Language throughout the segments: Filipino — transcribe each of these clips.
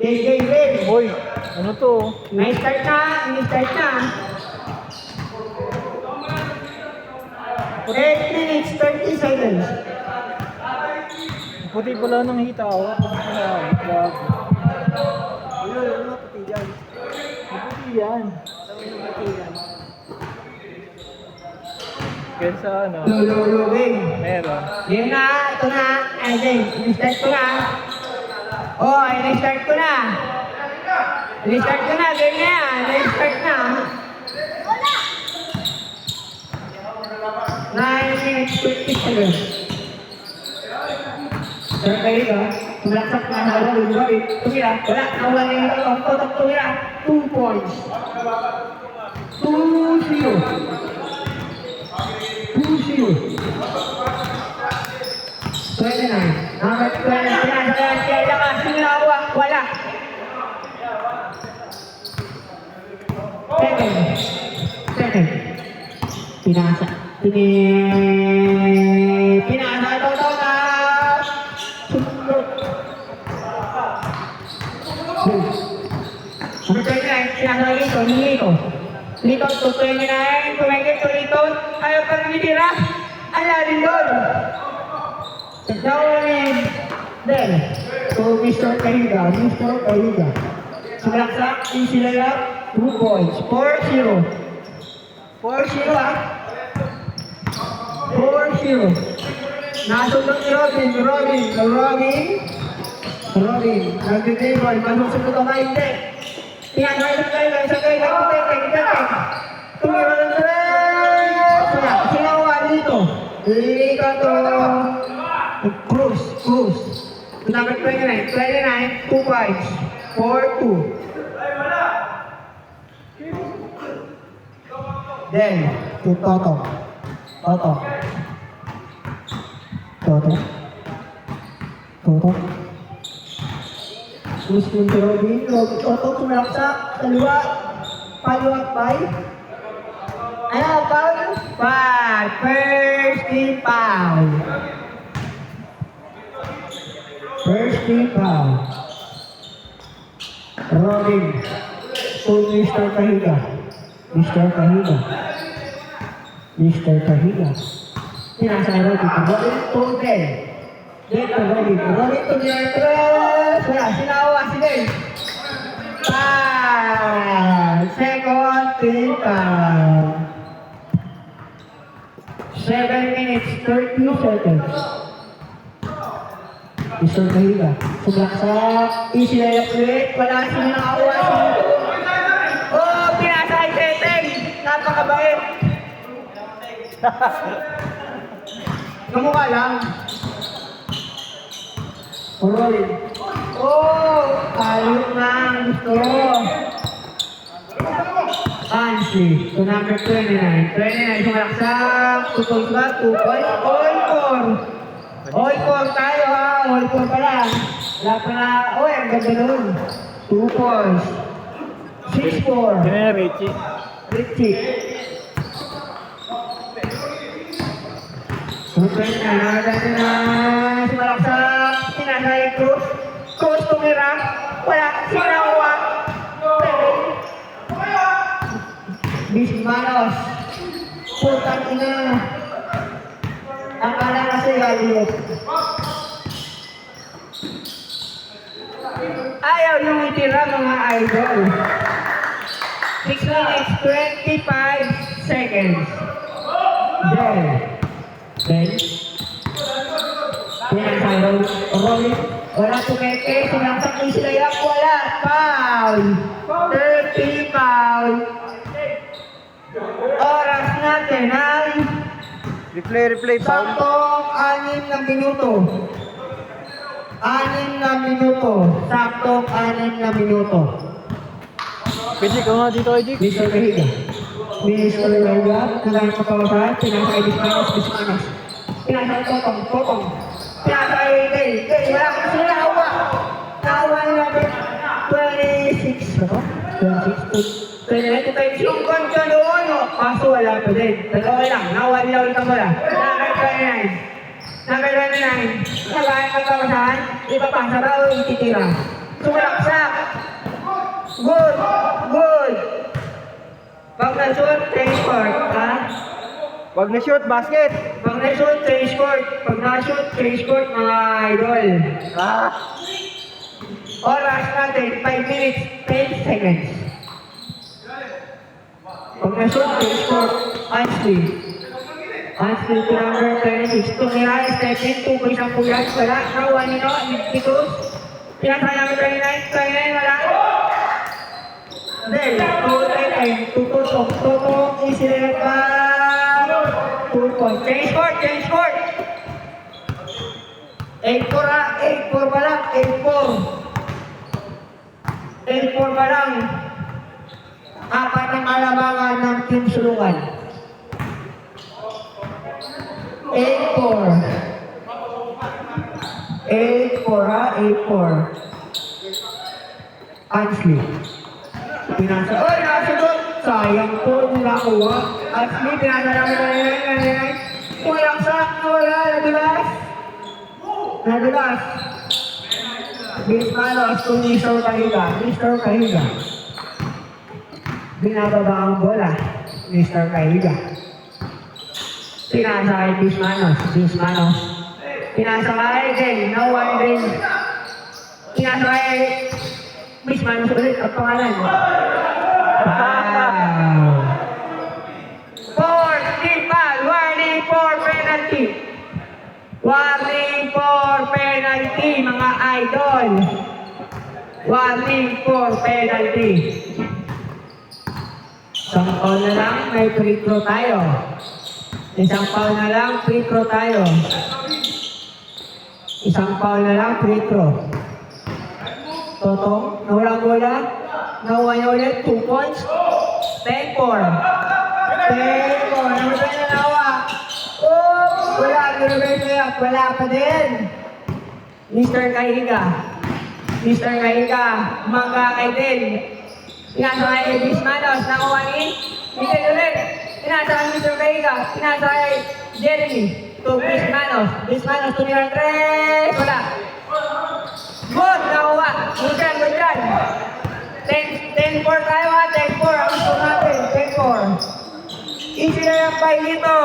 KK Rim. Hoy, ano to? Na-start na. 8 minutes, 30 seconds. Puti pala ng hita ako. Vlog. Ano puti dyan? Puti yan. Sabi ng puti yan. Kesa ano, Lululugin. meron. Game na, ito na. Ay, game. In-start ko na. Oh, in-start ko na. In-start ko na, game na yan. In-start na. 9 minutes, 50 seconds. Sir kayo, tumulaksak na sa lululugin. Tumira, wala. Nawala na yung totok, tumira. 2 points. 2-0. 2-0. 29. Number 29. Kaya ka. Sino nakuha? Wala. Second. Pinasa. Pinasa. Ito na. Sunod. Number 29. Pinasa dito. Dito. Dito to 29. Tumigil to dito. Ayaw pa rin itira. Ala rin doon. Tagdawin. Then, so Mr. Kahiga. Sumaksak, easy layup, 2 points. 4-0. 4-0 ah. 4-0. Nasunod ni Robin. Nag-table. Masusunod ako na hindi. Pinagalit kayo. Tumira ng tres. Sinawa dito. Dito to. Cruz. Number 29. 2 points. 4-2. Then, to Toto. Cruz yung Robin. Toto tumalaksak. Kaliwa. Paliwak by. Ano, foul? First team foul. Robin. So, Mr. Kahiga. Pinasa Robin. Robin to Den. Den to Robin. Robin to Diartres. Wala, sinawa si Den. Second team foul. 7 minutes, 30 seconds. Mr. Kahiga. Sumaksak. Easy layup ulit. Wala sila nakakuha sila. Oh, pinasa kay Teteng. Napakabait. Kamukha lang. Rolling. Oh, ayok na ang gusto. Fancy. To number 29. 29 sumaksak. 2 points ba? 2 points. All 4 tayo ha. All 4 pala. Wala pa na. Oh, ang ganda nun. 2 points. 6-4. Sino yung Richie? Richie. Super na. Sumalaksak. Sinasay Cruz. Cruz tumira. Wala. Sinawa. Bismanos. Putang ina. Akala kasi galiot. Ayaw yung itira mga idol. 6 minutes, 25 seconds. Then, pinasang Robin. Wala tumeke. Sinaksak yung sila yak. Wala. Foul. 30 foul. Oras natin ay Replay, foul. saktong 6 na minuto. 6 na minuto. Saktong 6 na minuto. Pwede ka nga dito, Ejik. Mr. Kahiga. Mr. Kahiga. Kailangan kapawasan. Pinasa kay Bismanos. Pinasa kay Totong. Pinasa kay Kay. Wala ka sila nakawa. Nakawa nila 26. Ano? 26. 29 times yung kontra doon. Kaso wala pa din. Pero okay lang. Nakawa nila ulit ang bola. Number 29. Nagawa kapawasan. Ipapasa ba o ititira? Sumalaksak. Good. Good. Pag na-shoot, change court. Ha? Wag na shoot, basket. Pag na-shoot, change court. Pag na-shoot, change court, mga idol. Ah. Oras natin, 5 minutes, 10 seconds. Pag na-shoot, change court. Ansley. Ansley to number 26. Tumira, step in, 2 points ang puyan. Wala. Nakuha nito, Titus. Pinasaya namin 29, 29, wala. Then, 2 tutok, isilit pa. 2 points. Change court, change court. 8-4 ha, 8-4 pa lang, 8-4. 8-4 pa lang. Apat ang kalabangan ng Team Sulungan. 8-4. 8-4 ha, 8-4. Ansley. Pinasa. Oy, nasagot! Sayang po, nakakuha. Ansley, pinasa namin na. Walang sak, wala, nadulas. Nadulas. Bismanos, kung Mr. Kahiga. Mr. Kahiga. Binababa ang bola. Mr. Kahiga. Pinasa kay Bismanos. Bismanos. Pinasa kay Del. No one Del. Pinasa kay Bismanos ulit ang pangalan. Wow. 40 foul. Warning for penalty. Warning for penalty, mga idol. Warning for penalty. Isang foul na lang, may free throw tayo. Isang foul na lang, free throw tayo. Isang foul na lang, free throw. Totong, nawalang bola. Nakuha niya ulit, 2 points. 10-4. 10-4, namatay na nawa. Oh, wala, wala pa din. Mr. Kahiga. Mr. Kahiga, magkakay din. Pinasa kay Bismanos, nakuha ni Miguel ulit. Pinasa kay Mr. Kahiga, pinasa kay Jeremy. To Bismanos. Bismanos, tumira 3. Wala. Good, nakuha. Good dyan. 10-4 tayo ha, 10-4. Ang gusto natin, 10-4. Easy na lang pa dito.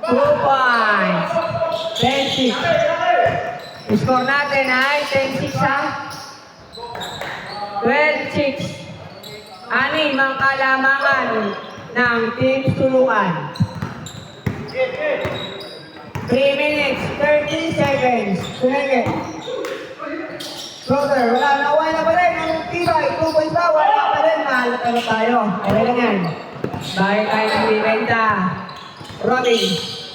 2 points. 10-6. Score natin ay 10-6 ha. 12-6. Anim ang kalamangan ng Team Sulungan. 3 minutes, 30 seconds. Sunigit. Brother, wala na pa rin. Ang tibay, 2 points pa, wala pa rin. Mahal tayo. Okay lang yan. Bakit tayo ng Riventa? Robin,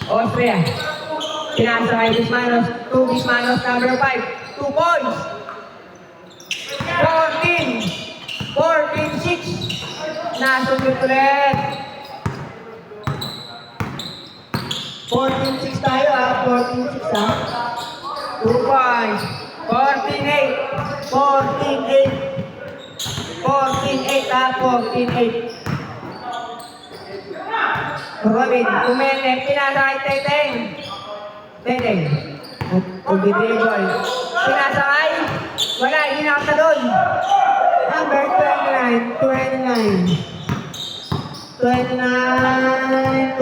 Austria. Pinasa kay Bismanos. 2 Bismanos, number 5. 2 points. 14-6. Nasunod ulit. 14-6 tayo ha. 14-6 ha. 2 points. 14-8. 14-8. 14-8 ha. 14-8. Robin, Kumene, pinasa kay Teteng. Teteng. Ugidribol. Pinasa kay. Wala, hindi nakata doon. Number 29. 29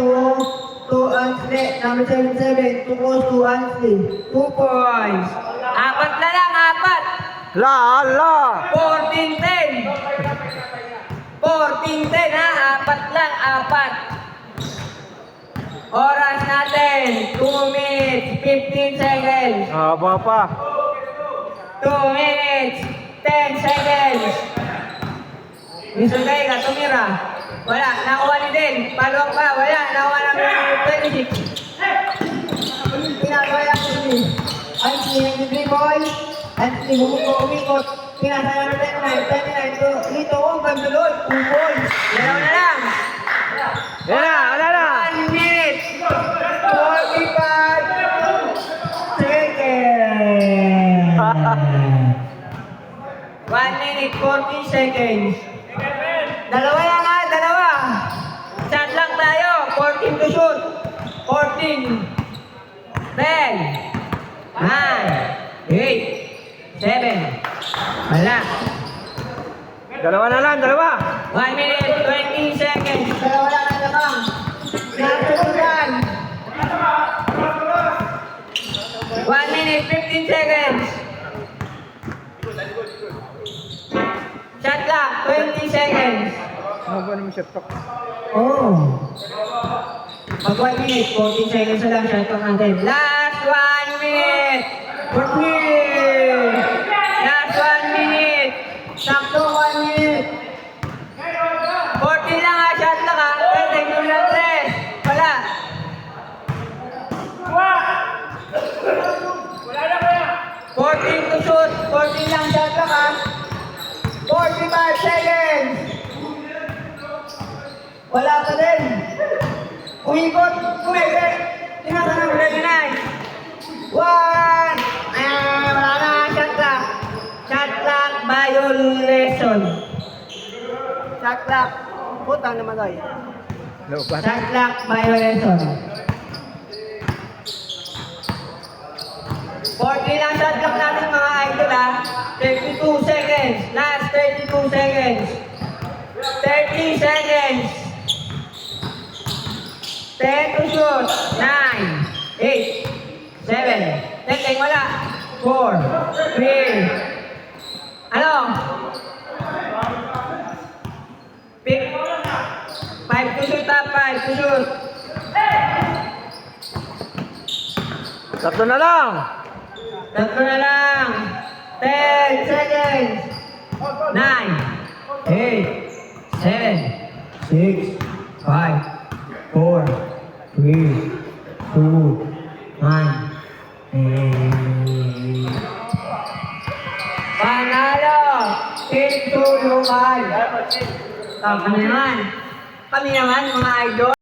to Ansley. Number 77. To goes to Ansley. 2 points. Apat na lang, apat. La. 14-10. 14-10 ha. Apat lang, apat. Oras natin, 2 minutes, 15 seconds. Haba pa. 2 minutes, 10 seconds. Mr. Gaiga, tumira. Wala, nakuha ni Den. Palwag pa, wala. Nakuha namin 26. Pinagawa ko si Ansley, nag-dribble. Ansley, umikot. Pinasaya namin 29. Dito, gandulod. 2 points. Dalaw na lang. Wala na. 1 minute, 45 seconds. 1 minute, 40 seconds. Dalawa yan ha, dalawa. Shot lang tayo. 14 to shoot. 14. 10. 9. 8. 7. Wala. Dalawa na lang, dalawa. 1 minute, 20 seconds. Dalawa lang ang lamang. Natutunan. 1 minute, 15 seconds. Shot clock, 20 seconds. Ano ba naman shot clock? Oh. Pag 1 minute, 14 seconds na lang shot clock natin. Last 1 minute. 14. Last 1 minute. Sakto 1 minute. 14 lang ha, shot clock ha. Pwede, kung lang 3. Wala. Wala na kaya. 14 to shoot. 14 lang shot clock ha. 45 seconds. Wala pa din. Umikot. Umikot. Tingnan na ulit na. 1. Wala na. Shot clock. Shot clock violation. Shot clock. Putang naman tayo. Lobat. Shot clock violation. 40 lang shot clock natin mga idol ha. 32 seconds. Last 32 seconds. 30 seconds. 10 to shoot. 9, 8, 7. Teng, wala. 4, 3. Ano? Pick. 5 to shoot ha. 5 to shoot. Tatlo na lang. Tatlo na lang. 10 seconds. 9, 8, 7, 6, 5, 4, 3, 2, 1. Panalo! Team Tulungan! Kami naman mga idol.